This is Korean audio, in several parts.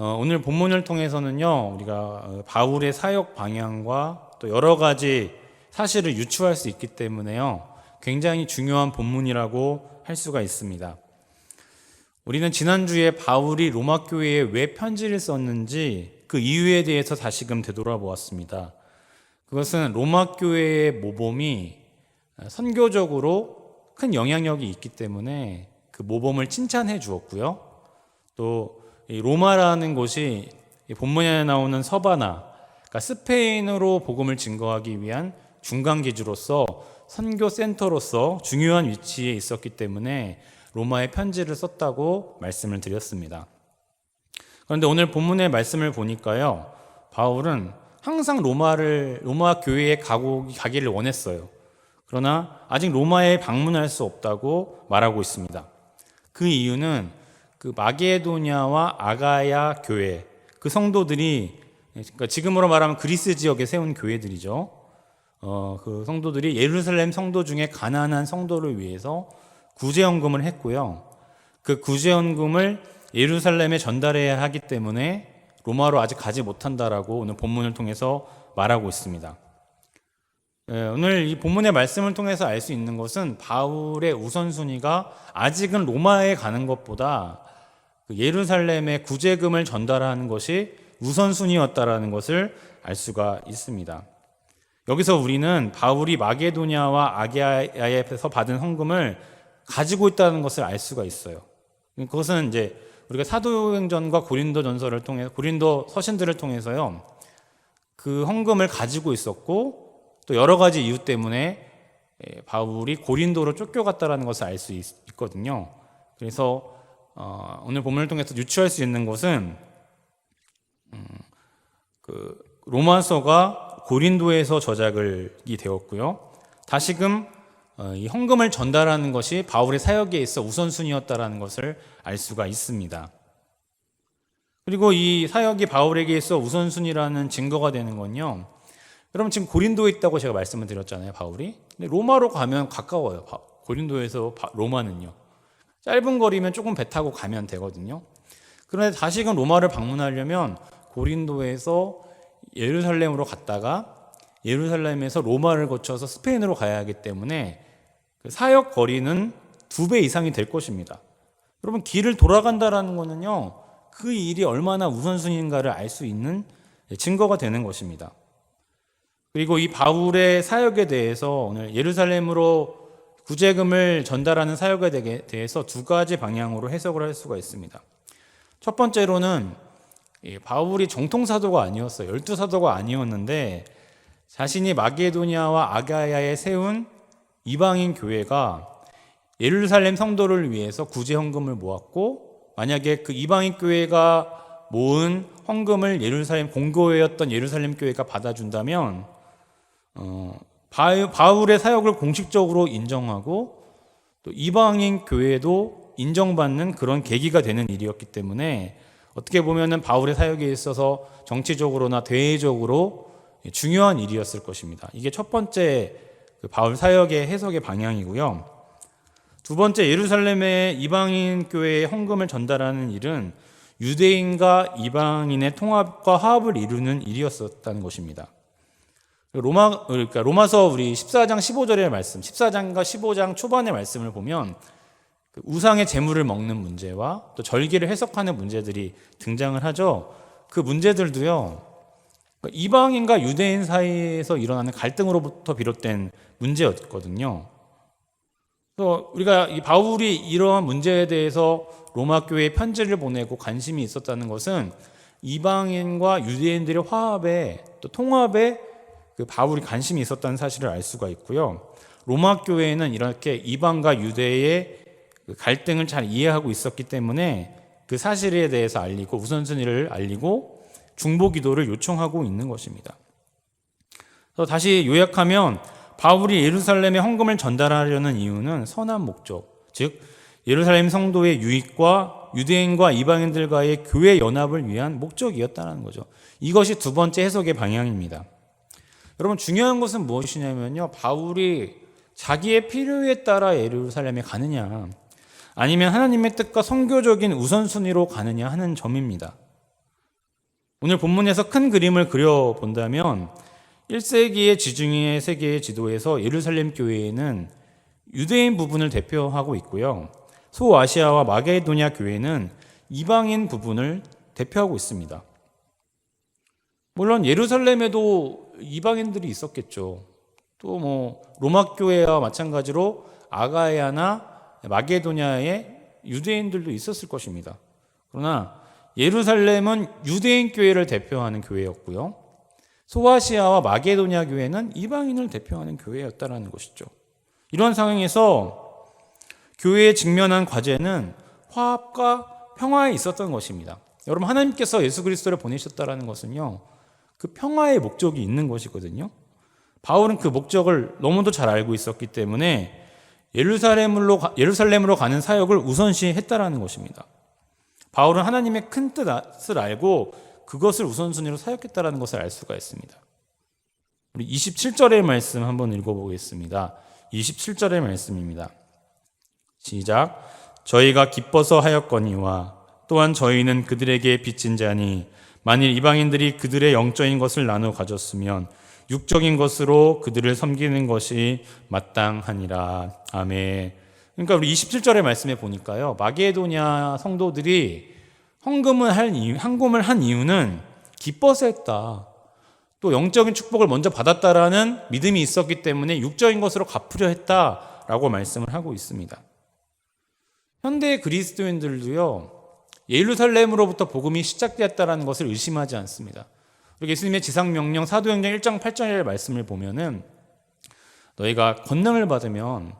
오늘 본문을 통해서는요, 우리가 바울의 사역 방향과 또 여러 가지 사실을 유추할 수 있기 때문에요, 굉장히 중요한 본문이라고 할 수가 있습니다. 우리는 지난주에 바울이 로마 교회에 왜 편지를 썼는지 그 이유에 대해서 다시금 되돌아보았습니다. 그것은 로마 교회의 모범이 선교적으로 큰 영향력이 있기 때문에 그 모범을 칭찬해 주었고요. 또 이 로마라는 곳이 본문에 나오는 서바나, 그러니까 스페인으로 복음을 증거하기 위한 중간 기지로서 선교 센터로서 중요한 위치에 있었기 때문에 로마에 편지를 썼다고 말씀을 드렸습니다. 그런데 오늘 본문의 말씀을 보니까요, 바울은 항상 로마 교회에 가기를 원했어요. 그러나 아직 로마에 방문할 수 없다고 말하고 있습니다. 그 이유는 그 마게도냐와 아가야 교회, 그 성도들이, 그러니까 지금으로 말하면 그리스 지역에 세운 교회들이죠. 그 성도들이 예루살렘 성도 중에 가난한 성도를 위해서 구제헌금을 했고요. 그 구제헌금을 예루살렘에 전달해야 하기 때문에 로마로 아직 가지 못한다라고 오늘 본문을 통해서 말하고 있습니다. 오늘 이 본문의 말씀을 통해서 알 수 있는 것은 바울의 우선순위가 아직은 로마에 가는 것보다 예루살렘에 구제금을 전달하는 것이 우선순위였다라는 것을 알 수가 있습니다. 여기서 우리는 바울이 마게도냐와 아가야에서 받은 헌금을 가지고 있다는 것을 알 수가 있어요. 그것은 이제 우리가 사도행전과 고린도전서를 통해 고린도 서신들을 통해서요, 그 헌금을 가지고 있었고 또 여러 가지 이유 때문에 바울이 고린도로 쫓겨갔다라는 것을 알 수 있거든요. 그래서 오늘 본문을 통해서 유추할 수 있는 것은 그 로마서가 고린도에서 저작이 되었고요. 다시금 이 헌금을 전달하는 것이 바울의 사역에 있어 우선순위였다라는 것을 알 수가 있습니다. 그리고 이 사역이 바울에게 있어 우선순위라는 증거가 되는 건요, 여러분 지금 고린도에 있다고 제가 말씀을 드렸잖아요, 바울이. 근데 로마로 가면 가까워요. 고린도에서 로마는요. 짧은 거리면 조금 배 타고 가면 되거든요. 그런데 다시금 로마를 방문하려면 고린도에서 예루살렘으로 갔다가 예루살렘에서 로마를 거쳐서 스페인으로 가야 하기 때문에 그 사역 거리는 2배 이상이 될 것입니다. 여러분, 길을 돌아간다라는 거는요, 그 일이 얼마나 우선순위인가를 알 수 있는 증거가 되는 것입니다. 그리고 이 바울의 사역에 대해서 오늘 예루살렘으로 구제금을 전달하는 사역에 대해서 2가지 방향으로 해석을 할 수가 있습니다. 첫 번째로는 바울이 정통사도가 아니었어요. 12사도가 아니었는데 자신이 마게도냐와 아가야에 세운 이방인 교회가 예루살렘 성도를 위해서 구제헌금을 모았고, 만약에 그 이방인 교회가 모은 헌금을 예루살렘 공교회였던 예루살렘 교회가 받아준다면 바울의 사역을 공식적으로 인정하고 또 이방인 교회도 인정받는 그런 계기가 되는 일이었기 때문에 어떻게 보면은 바울의 사역에 있어서 정치적으로나 대외적으로 중요한 일이었을 것입니다. 이게 첫 번째 바울 사역의 해석의 방향이고요. 두 번째, 예루살렘의 이방인 교회에 헌금을 전달하는 일은 유대인과 이방인의 통합과 화합을 이루는 일이었었다는 것입니다. 그러니까 로마서 우리 14장 15절의 말씀, 14장과 15장 초반의 말씀을 보면 우상의 제물을 먹는 문제와 또 절기를 해석하는 문제들이 등장을 하죠. 그 문제들도요, 이방인과 유대인 사이에서 일어나는 갈등으로부터 비롯된 문제였거든요. 그래서 우리가 이 바울이 이러한 문제에 대해서 로마 교회에 편지를 보내고 관심이 있었다는 것은 이방인과 유대인들의 화합에 또 통합에 그 바울이 관심이 있었다는 사실을 알 수가 있고요. 로마 교회는 이렇게 이방과 유대의 그 갈등을 잘 이해하고 있었기 때문에 그 사실에 대해서 알리고 우선순위를 알리고 중보 기도를 요청하고 있는 것입니다. 그래서 다시 요약하면 바울이 예루살렘에 헌금을 전달하려는 이유는 선한 목적, 즉 예루살렘 성도의 유익과 유대인과 이방인들과의 교회 연합을 위한 목적이었다는 거죠. 이것이 두 번째 해석의 방향입니다. 여러분, 중요한 것은 무엇이냐면요, 바울이 자기의 필요에 따라 예루살렘에 가느냐 아니면 하나님의 뜻과 선교적인 우선순위로 가느냐 하는 점입니다. 오늘 본문에서 큰 그림을 그려본다면 1세기의 지중해 세계의 지도에서 예루살렘 교회에는 유대인 부분을 대표하고 있고요. 소아시아와 마게도냐 교회는 이방인 부분을 대표하고 있습니다. 물론 예루살렘에도 이방인들이 있었겠죠. 또 로마 교회와 마찬가지로 아가야나 마게도냐에 유대인들도 있었을 것입니다. 그러나 예루살렘은 유대인 교회를 대표하는 교회였고요. 소아시아와 마게도냐 교회는 이방인을 대표하는 교회였다는 것이죠. 이런 상황에서 교회에 직면한 과제는 화합과 평화에 있었던 것입니다. 여러분, 하나님께서 예수 그리스도를 보내셨다는 것은요, 그 평화의 목적이 있는 것이거든요. 바울은 그 목적을 너무도 잘 알고 있었기 때문에 예루살렘으로 가는 사역을 우선시했다라는 것입니다. 바울은 하나님의 큰 뜻을 알고 그것을 우선순위로 사역했다라는 것을 알 수가 있습니다. 우리 27절의 말씀 한번 읽어보겠습니다. 27절의 말씀입니다. 시작. 저희가 기뻐서 하였거니와 또한 저희는 그들에게 빚진 자니 만일 이방인들이 그들의 영적인 것을 나누어 가졌으면 육적인 것으로 그들을 섬기는 것이 마땅하니라. 아멘. 그러니까 우리 27절의 말씀에 보니까요, 마게도냐 성도들이 헌금을 한 이유는 기뻐서 했다. 또 영적인 축복을 먼저 받았다라는 믿음이 있었기 때문에 육적인 것으로 갚으려 했다라고 말씀을 하고 있습니다. 현대 그리스도인들도요, 예루살렘으로부터 복음이 시작되었다는 것을 의심하지 않습니다. 예수님의 지상명령 사도행전 1장 8절의 말씀을 보면은 너희가 권능을 받으면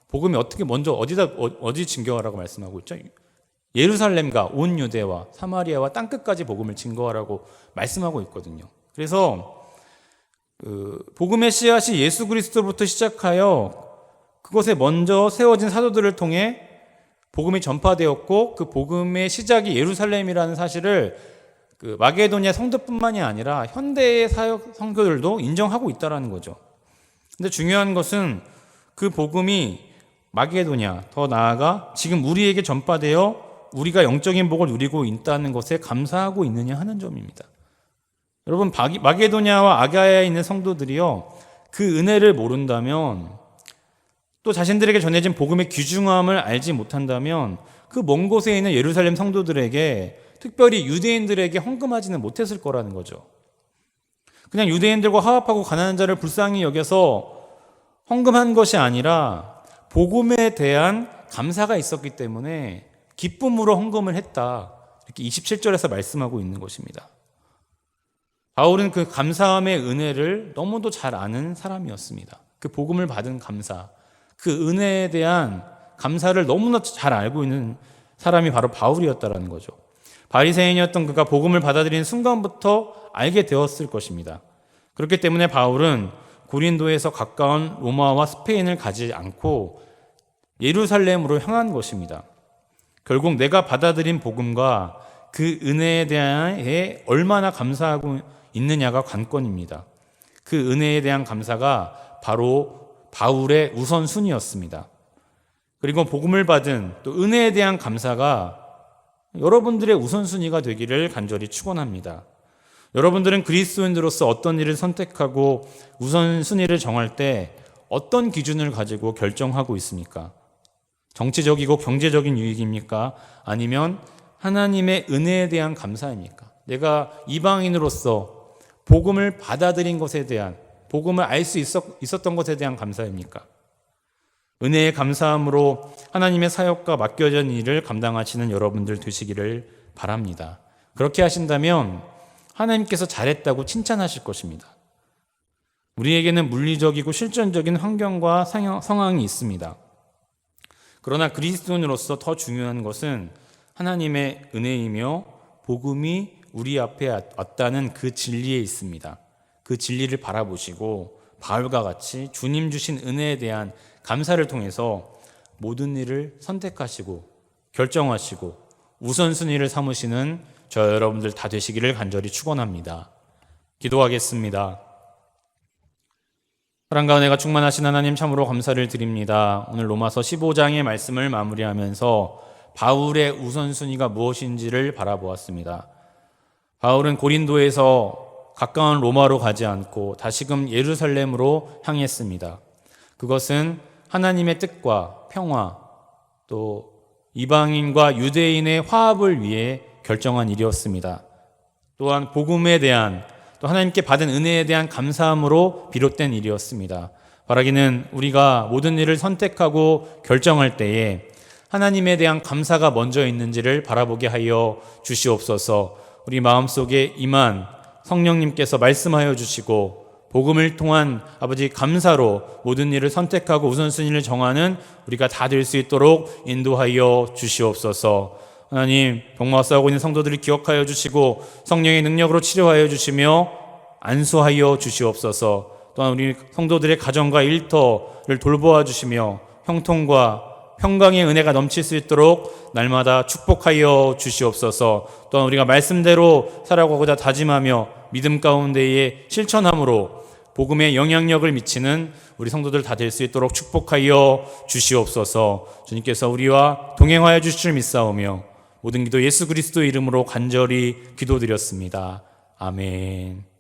복음이 어떻게 먼저 어디 증거하라고 말씀하고 있죠? 예루살렘과 온 유대와 사마리아와 땅끝까지 복음을 증거하라고 말씀하고 있거든요. 그래서 복음의 씨앗이 예수 그리스도부터 시작하여 그것에 먼저 세워진 사도들을 통해 복음이 전파되었고 그 복음의 시작이 예루살렘이라는 사실을 마게도냐 성도뿐만이 아니라 현대의 사역 성도들도 인정하고 있다는 거죠. 근데 중요한 것은 그 복음이 마게도냐, 더 나아가 지금 우리에게 전파되어 우리가 영적인 복을 누리고 있다는 것에 감사하고 있느냐 하는 점입니다. 여러분, 마게도냐와 아가야에 있는 성도들이요, 그 은혜를 모른다면, 또 자신들에게 전해진 복음의 귀중함을 알지 못한다면 그 먼 곳에 있는 예루살렘 성도들에게, 특별히 유대인들에게 헌금하지는 못했을 거라는 거죠. 그냥 유대인들과 화합하고 가난한 자를 불쌍히 여겨서 헌금한 것이 아니라 복음에 대한 감사가 있었기 때문에 기쁨으로 헌금을 했다. 이렇게 27절에서 말씀하고 있는 것입니다. 바울은 그 감사함의 은혜를 너무도 잘 아는 사람이었습니다. 그 복음을 받은 감사, 그 은혜에 대한 감사를 너무나 잘 알고 있는 사람이 바로 바울이었다는 거죠. 바리새인이었던 그가 복음을 받아들이는 순간부터 알게 되었을 것입니다. 그렇기 때문에 바울은 고린도에서 가까운 로마와 스페인을 가지 않고 예루살렘으로 향한 것입니다. 결국 내가 받아들인 복음과 그 은혜에 대해 얼마나 감사하고 있느냐가 관건입니다. 그 은혜에 대한 감사가 바로 바울의 우선순위였습니다. 그리고 복음을 받은 또 은혜에 대한 감사가 여러분들의 우선순위가 되기를 간절히 축원합니다. 여러분들은 그리스도인으로서 어떤 일을 선택하고 우선순위를 정할 때 어떤 기준을 가지고 결정하고 있습니까? 정치적이고 경제적인 유익입니까? 아니면 하나님의 은혜에 대한 감사입니까? 내가 이방인으로서 복음을 받아들인 것에 대한, 복음을 알 수 있었던 것에 대한 감사입니까? 은혜의 감사함으로 하나님의 사역과 맡겨진 일을 감당하시는 여러분들 되시기를 바랍니다. 그렇게 하신다면 하나님께서 잘했다고 칭찬하실 것입니다. 우리에게는 물리적이고 실존적인 환경과 상황이 있습니다. 그러나 그리스도인으로서 더 중요한 것은 하나님의 은혜이며 복음이 우리 앞에 왔다는 그 진리에 있습니다. 그 진리를 바라보시고 바울과 같이 주님 주신 은혜에 대한 감사를 통해서 모든 일을 선택하시고 결정하시고 우선순위를 삼으시는 저 여러분들 다 되시기를 간절히 축원합니다. 기도하겠습니다. 사랑과 은혜가 충만하신 하나님, 참으로 감사를 드립니다. 오늘 로마서 15장의 말씀을 마무리하면서 바울의 우선순위가 무엇인지를 바라보았습니다. 바울은 고린도에서 가까운 로마로 가지 않고 다시금 예루살렘으로 향했습니다. 그것은 하나님의 뜻과 평화, 또 이방인과 유대인의 화합을 위해 결정한 일이었습니다. 또한 복음에 대한, 또 하나님께 받은 은혜에 대한 감사함으로 비롯된 일이었습니다. 바라기는 우리가 모든 일을 선택하고 결정할 때에 하나님에 대한 감사가 먼저 있는지를 바라보게 하여 주시옵소서. 우리 마음속에 임한 성령님께서 말씀하여 주시고 복음을 통한 아버지 감사로 모든 일을 선택하고 우선순위를 정하는 우리가 다 될 수 있도록 인도하여 주시옵소서. 하나님, 병마와 싸우고 있는 성도들을 기억하여 주시고 성령의 능력으로 치료하여 주시며 안수하여 주시옵소서. 또한 우리 성도들의 가정과 일터를 돌보아 주시며 형통과 평강의 은혜가 넘칠 수 있도록 날마다 축복하여 주시옵소서. 또한 우리가 말씀대로 살아가고자 다짐하며 믿음 가운데에 실천함으로 복음의 영향력을 미치는 우리 성도들 다 될 수 있도록 축복하여 주시옵소서. 주님께서 우리와 동행하여 주실 줄 믿사오며 모든 기도 예수 그리스도 이름으로 간절히 기도드렸습니다. 아멘.